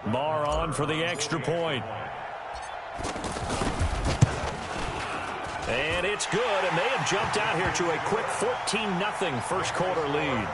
Marr on for the extra point. And it's good, and they have jumped out here to a quick 14-0 first quarter lead.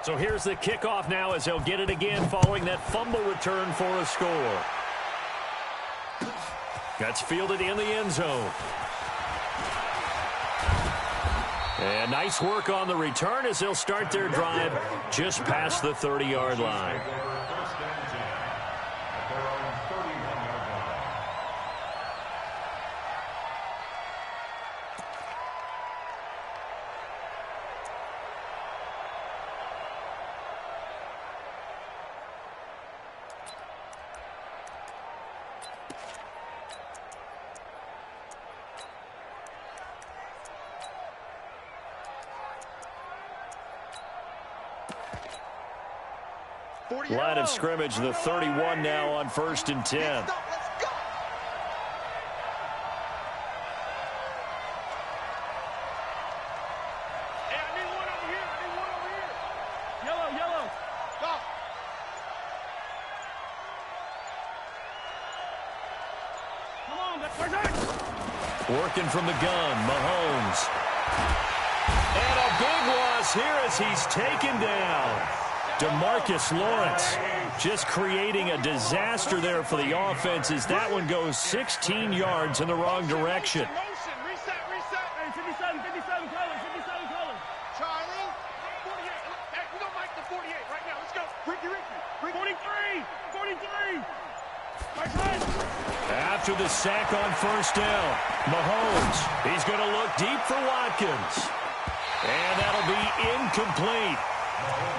So here's the kickoff now as they'll get it again following that fumble return for a score. That's fielded in the end zone. And nice work on the return as they'll start their drive just past the 30-yard line. Line of scrimmage, the 31 now on 1st and 10. Working from the gun, Mahomes. And a big loss here as he's taken down. DeMarcus Lawrence just creating a disaster there for the offense as that one goes 16 yards in the wrong direction. Reset. Hey, 57 colors. Charlie, 48. Hey, we don't like the 48 right now. Let's go. Ricky. 43. After the sack on first down, Mahomes, he's going to look deep for Watkins. And that'll be incomplete.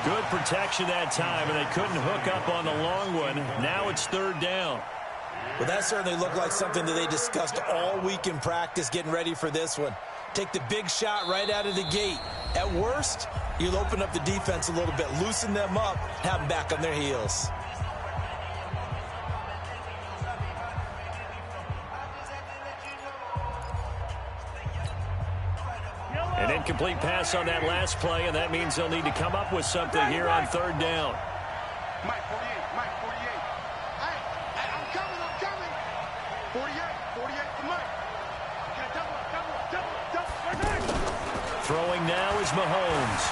Good protection that time, and they couldn't hook up on the long one. Now it's 3rd down. Well, that certainly looked like something that they discussed all week in practice getting ready for this one. Take the big shot right out of the gate. At worst, you'll open up the defense a little bit, loosen them up, have them back on their heels. An incomplete pass on that last play, and that means they'll need to come up with something here on 3rd down. Mike 48. Hey, I'm coming. 48 for Mike. Okay, double. Throwing now is Mahomes.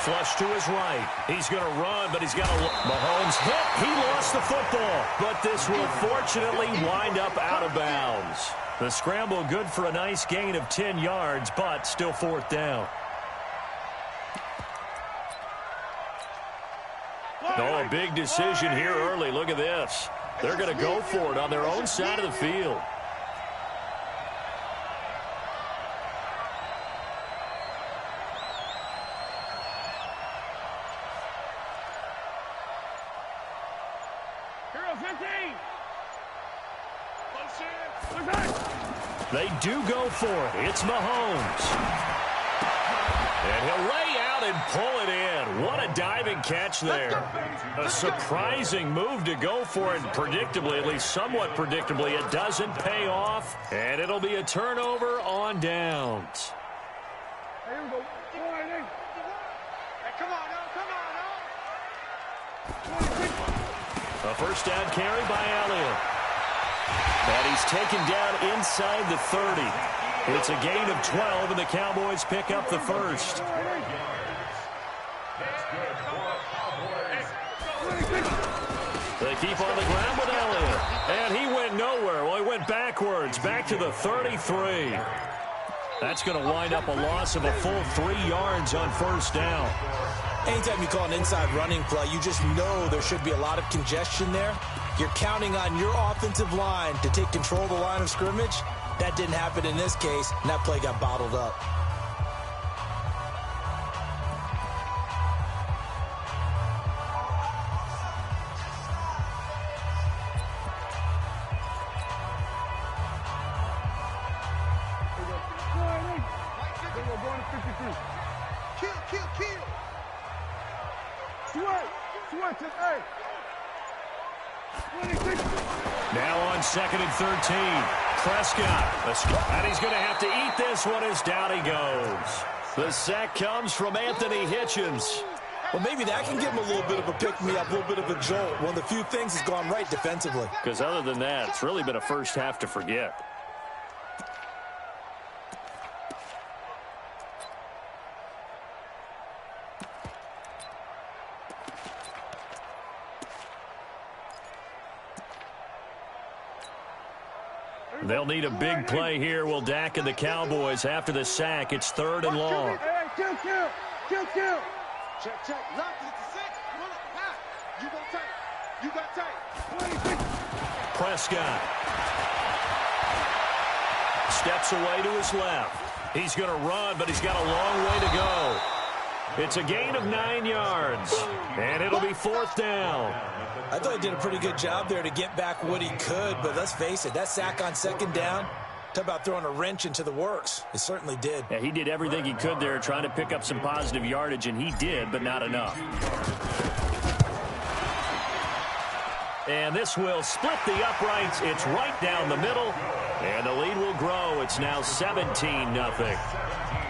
Flush to his right. He's going to run, but he's got a... Mahomes hit. He lost the football, but this will fortunately wind up out of bounds. The scramble good for a nice gain of 10 yards, but still 4th down. Oh, a big decision here early. Look at this. They're going to go for it on their own side of the field. They do go for it. It's Mahomes. And he'll lay out and pull it in. What a diving catch there. A surprising move to go for it predictably, at least somewhat predictably. It doesn't pay off, and it'll be a turnover on downs. Here we go. Hey, come on now. A first down carry by Elliott. And he's taken down inside the 30. It's a gain of 12, and the Cowboys pick up the first. They keep on the ground with Elliott. And he went nowhere. Well, he went backwards, back to the 33. That's going to wind up a loss of a full 3 yards on first down. Anytime you call an inside running play, you just know there should be a lot of congestion there. You're counting on your offensive line to take control of the line of scrimmage. That didn't happen in this case, and that play got bottled up. Now on 2nd and 13. Prescott. And he's going to have to eat this one as down he goes. The sack comes from Anthony Hitchens. Well, maybe that can give him a little bit of a pick-me-up, a little bit of a jolt. One of the few things has gone right defensively. Because other than that, it's really been a first half to forget. They'll need a big play here, will Dak and the Cowboys after the sack. It's 3rd and long. Kill. Check. Lock it to 6. Pull it high. You got tight. Prescott steps away to his left. He's going to run, but he's got a long way to go. It's a gain of 9 yards, and it'll be 4th down. I thought he did a pretty good job there to get back what he could, but let's face it, that sack on 2nd down, talk about throwing a wrench into the works. It certainly did. Yeah, he did everything he could there trying to pick up some positive yardage, and he did, but not enough. And this will split the uprights. It's right down the middle, and the lead will grow. It's now 17-0.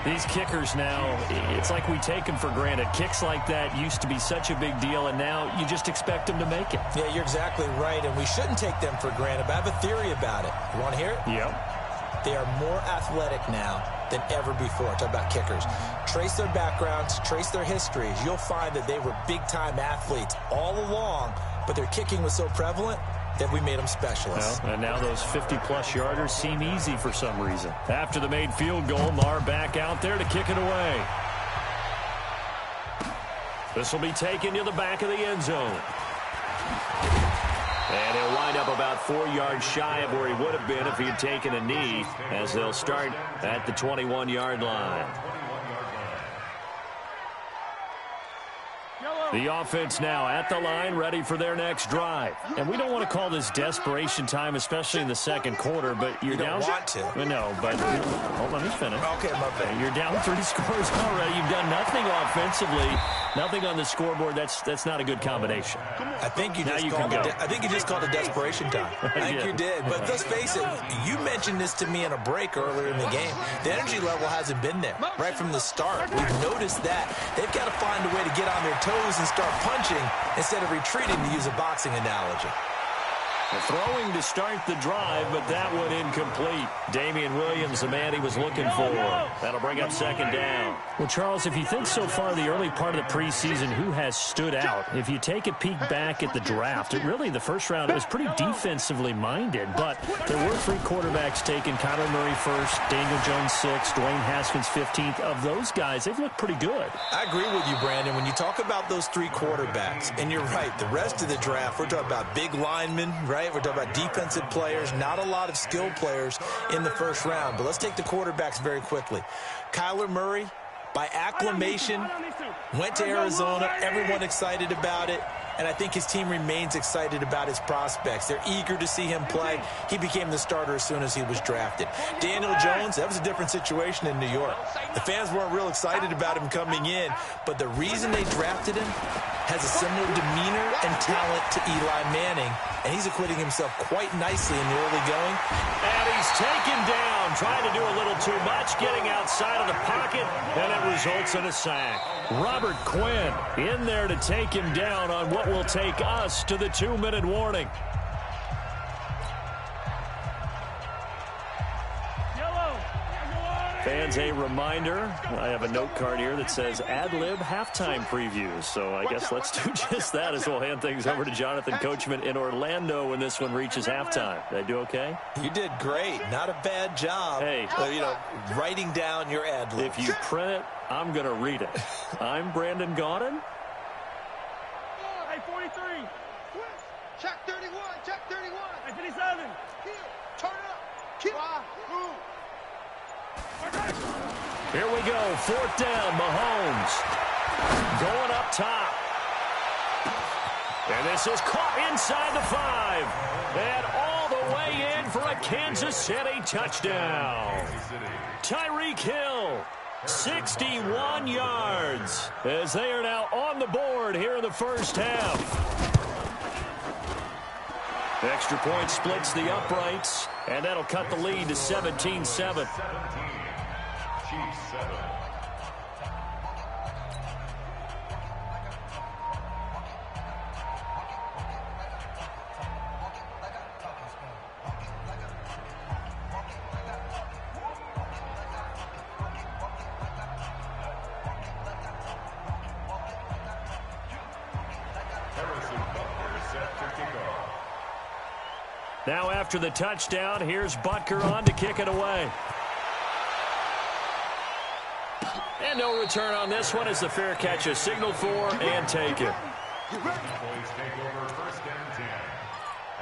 These kickers now, it's like we take them for granted. Kicks like that used to be such a big deal, and now you just expect them to make it. Yeah, you're exactly right, and we shouldn't take them for granted, but I have a theory about it. You want to hear it? Yep. They are more athletic now than ever before. Talk about kickers. Trace their backgrounds, trace their histories. You'll find that they were big-time athletes all along, but their kicking was so prevalent that we made them specialists. Well, and now those 50-plus yarders seem easy for some reason. After the made field goal, Marr back out there to kick it away. This will be taken to the back of the end zone. And he'll wind up about 4 yards shy of where he would have been if he had taken a knee, as they'll start at the 21-yard line. The offense now at the line, ready for their next drive. And we don't want to call this desperation time, especially in the second quarter, but you're down. You don't want to. No, but hold on, let me finish. Okay, my bad. You're down 3 scores already. You've done nothing offensively, nothing on the scoreboard. That's not a good combination. I think you just called it desperation time. I think you did. But let's face it, you mentioned this to me in a break earlier in the game. The energy level hasn't been there right from the start. We've noticed that. They've got to find a way to get on their toes and start punching instead of retreating, to use a boxing analogy. Throwing to start the drive, but that one incomplete. Damian Williams, the man he was looking for. That'll bring up 2nd down. Well, Charles, if you think so far the early part of the preseason, who has stood out? If you take a peek back at the draft, the first round, it was pretty defensively minded, but there were 3 quarterbacks taken. Kyler Murray first, Daniel Jones 6th, Dwayne Haskins 15th. Of those guys, they've looked pretty good. I agree with you, Brandon. When you talk about those 3 quarterbacks, and you're right, the rest of the draft, we're talking about big linemen, right? We're talking about defensive players, not a lot of skilled players in the first round. But let's take the quarterbacks very quickly. Kyler Murray, by acclamation, went to Arizona. Everyone excited about it. And I think his team remains excited about his prospects. They're eager to see him play. He became the starter as soon as he was drafted. Daniel Jones, that was a different situation in New York. The fans weren't real excited about him coming in, but the reason they drafted him has a similar demeanor and talent to Eli Manning, and he's acquitting himself quite nicely in the early going. And he's taken down, trying to do a little too much, getting outside of the pocket, and it results in a sack. Robert Quinn in there to take him down on what will take us to the 2-minute warning. Fans, a reminder, I have a note card here that says ad-lib halftime previews. So I guess let's do just that as we'll hand things over to Jonathan Coachman in Orlando when this one reaches halftime. Did I do okay? You did great. Not a bad job. Hey. Writing down your ad-libs. If you print it, I'm going to read it. I'm Brandon Gaudin. Hey, 43. Check 31. Check 31. Hey, 57. Turn up. Here we go, 4th down, Mahomes. Going up top. And this is caught inside the 5. And all the way in for a Kansas City touchdown. Tyreek Hill, 61 yards, as they are now on the board here in the first half. The extra point splits the uprights, and that'll cut the lead to 17-7. Chiefs 7. Now after the touchdown, here's Butker on to kick it away. And no return on this one as the fair catch is signaled for and taken. Boys take over 1st and 10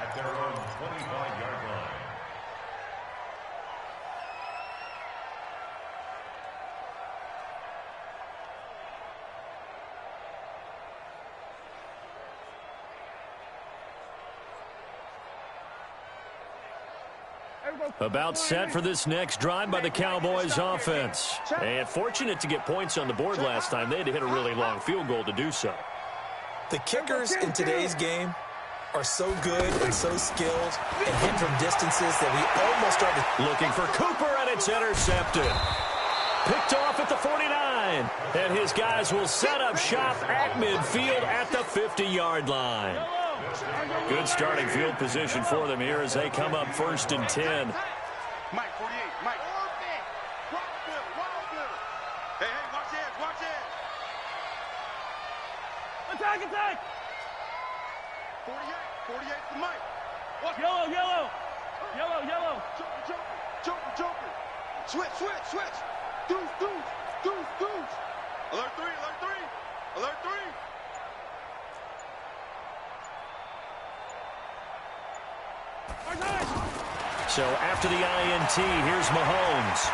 at their own 25-yard line. About set for this next drive by the Cowboys offense. And fortunate to get points on the board last time. They had to hit a really long field goal to do so. The kickers in today's game are so good and so skilled and hit from distances that we almost started. Looking for Cooper, and it's intercepted. Picked off at the 49. And his guys will set up shop at midfield at the 50-yard line. Good starting field position for them here as they come up 1st and 10. Mike, 48, Mike. Hey, watch it, watch it. Attack! 48 for Mike. Watch Yellow. Joker. Switch. Deuce. Alert 3. So after the INT, here's Mahomes.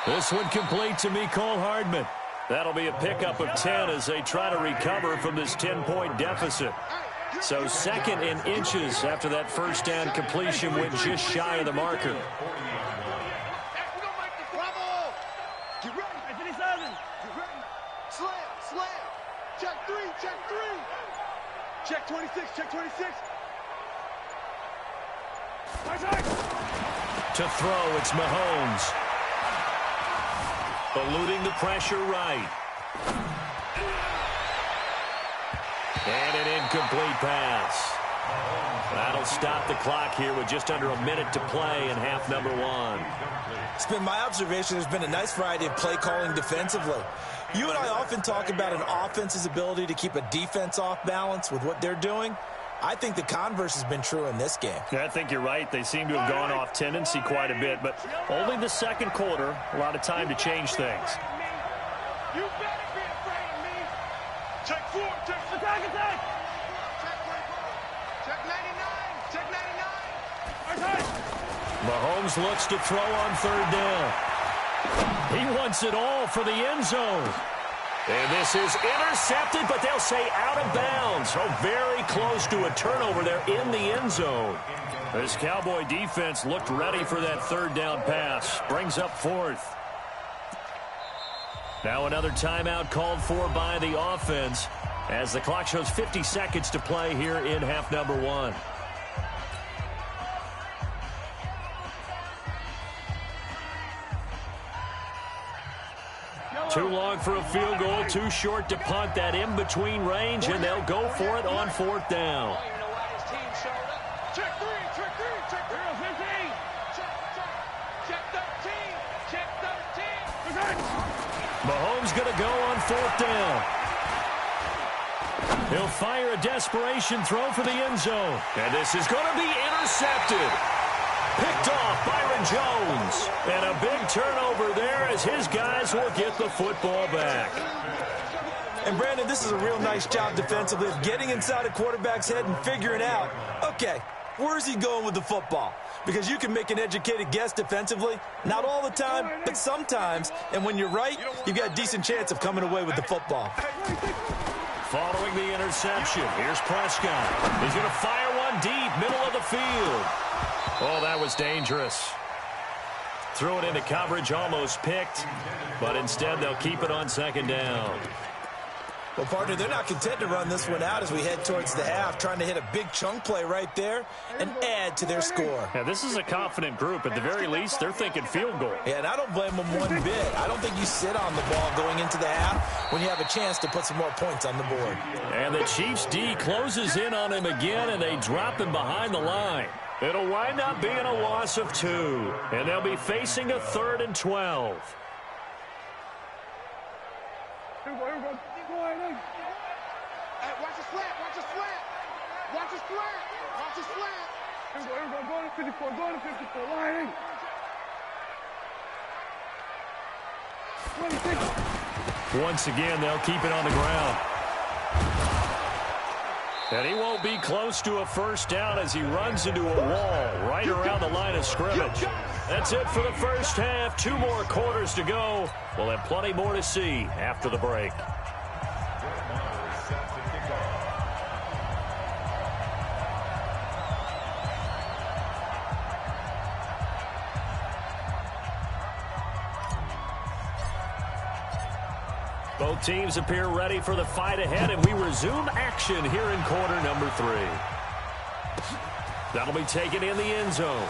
This one complete to Mecole Hardman. That'll be a pickup of 10 as they try to recover from this 10-point deficit. So 2nd and inches after that first down completion went just shy of the marker. Get ready. Slam. Check 3. Check 26. To throw, it's Mahomes. Eluding the pressure right. And an incomplete pass. That'll stop the clock here with just under a minute to play in half number 1. It's been my observation there's been a nice variety of play calling defensively. You and I often talk about an offense's ability to keep a defense off balance with what they're doing. I think the converse has been true in this game. Yeah, I think you're right. They seem to have gone off tendency quite a bit, but only the second quarter, a lot of time to change things. You better be afraid of me. Check 4. Attack! Check 99. Mahomes looks to throw on 3rd down. He wants it all for the end zone. And this is intercepted, but they'll say out of bounds. Oh, very close to a turnover there in the end zone. This Cowboy defense looked ready for that 3rd down pass. Brings up 4th. Now another timeout called for by the offense as the clock shows 50 seconds to play here in half number 1. Too long for a field goal, too short to punt that in-between range, and they'll go for it on 4th down. Check 3. Check 13. Check 13. Mahomes going to go on 4th down. He'll fire a desperation throw for the end zone. And this is going to be intercepted. Picked off Byron Jones. And a big turnover there as his guys will get the football back. And, Brandon, this is a real nice job defensively of getting inside a quarterback's head and figuring out, okay, Where's he going with the football? Because you can make an educated guess defensively. Not all the time, but sometimes. And when you're right, you've got a decent chance of coming away with the football. Following the interception, here's Prescott. He's going to fire one deep, middle of the field. Oh, that was dangerous. Threw it into coverage, almost picked, but instead they'll keep it on second down. Well, partner, they're not content to run this one out as we head towards the half, trying to hit a big chunk play right there and add to their score. Yeah, this is a confident group. At the very least, they're thinking field goal. Yeah, and I don't blame them one bit. I don't think you sit on the ball going into the half when you have a chance to put some more points on the board. And the Chiefs' D closes in on him again, and they drop him behind the line. It'll wind up being a loss of 2, and they'll be facing a 3rd and 12. Hey, watch the slant, watch the slant. Watch the slant, watch the slant. Go to 54, go to 54, line. 26. Once again, they'll keep it on the ground. And he won't be close to a first down as he runs into a wall right around the line of scrimmage. That's it for the first half. 2 more quarters to go. We'll have plenty more to see after the break. Both teams appear ready for the fight ahead, and we resume action here in quarter number 3. That'll be taken in the end zone.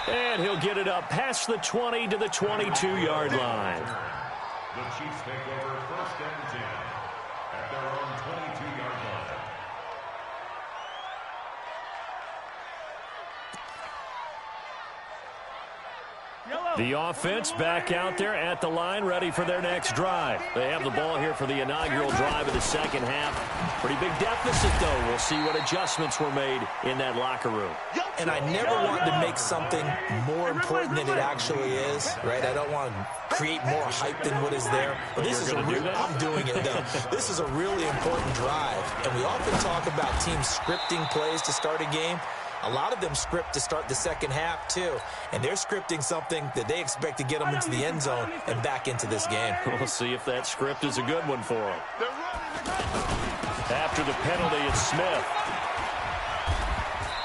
And he'll get it up past the 20 to the 22-yard line. The Chiefs take over 1st and 10 at their own 22-yard line. The offense back out there at the line, ready for their next drive. They have the ball here for the inaugural drive of the second half. Pretty big deficit, though. We'll see what adjustments were made in that locker room. And I never want to make something more important than it actually is, right? I don't want to create more hype than what is there. But this is I'm doing it, though. This is a really important drive. And we often talk about teams scripting plays to start a game. A lot of them script to start the second half, too. And they're scripting something that they expect to get them into the end zone and back into this game. We'll see if that script is a good one for them. After the penalty, it's Smith.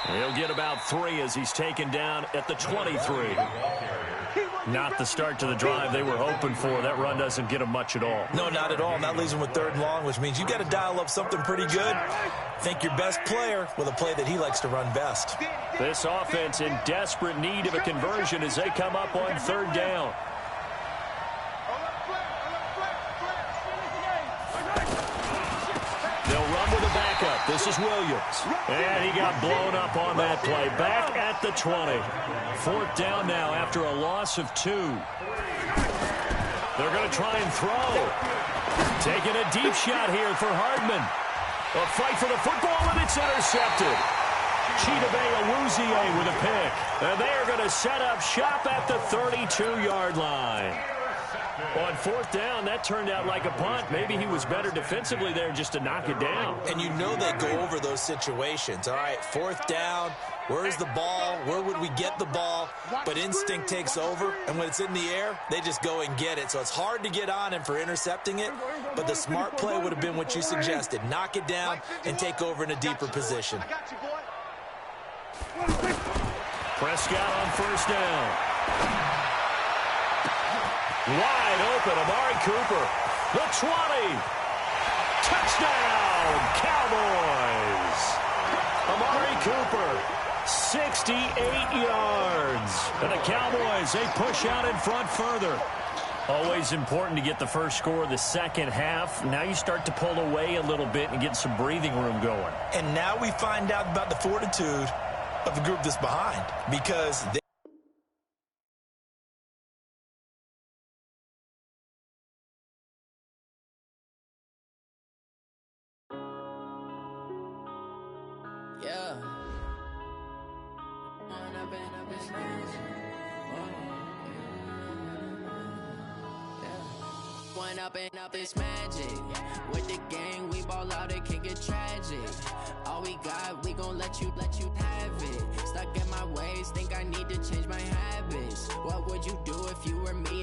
He'll get about 3 as he's taken down at the 23. Not the start to the drive they were hoping for. That run doesn't get them much at all. No, not at all. That leaves them with 3rd and long, which means you got to dial up something pretty good. Think your best player with a play that he likes to run best. This offense in desperate need of a conversion as they come up on 3rd down. They'll run with a backup. This is Williams. And he got blown up on that play. Back at the 20. 4th down now after a loss of 2. They're going to try and throw. Taking a deep shot here for Hardman. A fight for the football, and it's intercepted. Chidobe Awuzie with a pick. And they are going to set up shop at the 32-yard line. On 4th down, that turned out like a punt. Maybe he was better defensively there just to knock it down. And you know they go over those situations. All right, 4th down, where's the ball? Where would we get the ball? But instinct takes over, and when it's in the air, they just go and get it. So it's hard to get on him for intercepting it, but the smart play would have been what you suggested. Knock it down and take over in a deeper position. Prescott on 1st down. Wide open, Amari Cooper. The 20. Touchdown, Cowboys. Amari Cooper, 68 yards. And the Cowboys, they push out in front further. Always important to get the first score of the second half. Now you start to pull away a little bit and get some breathing room going. And now we find out about the fortitude of the group that's behind, because they Growing up and up is magic. With the gang, we ball out, it can get tragic. All we got, we gon' let you have it. Stuck in my ways, think I need to change my habits. What would you do if you were me?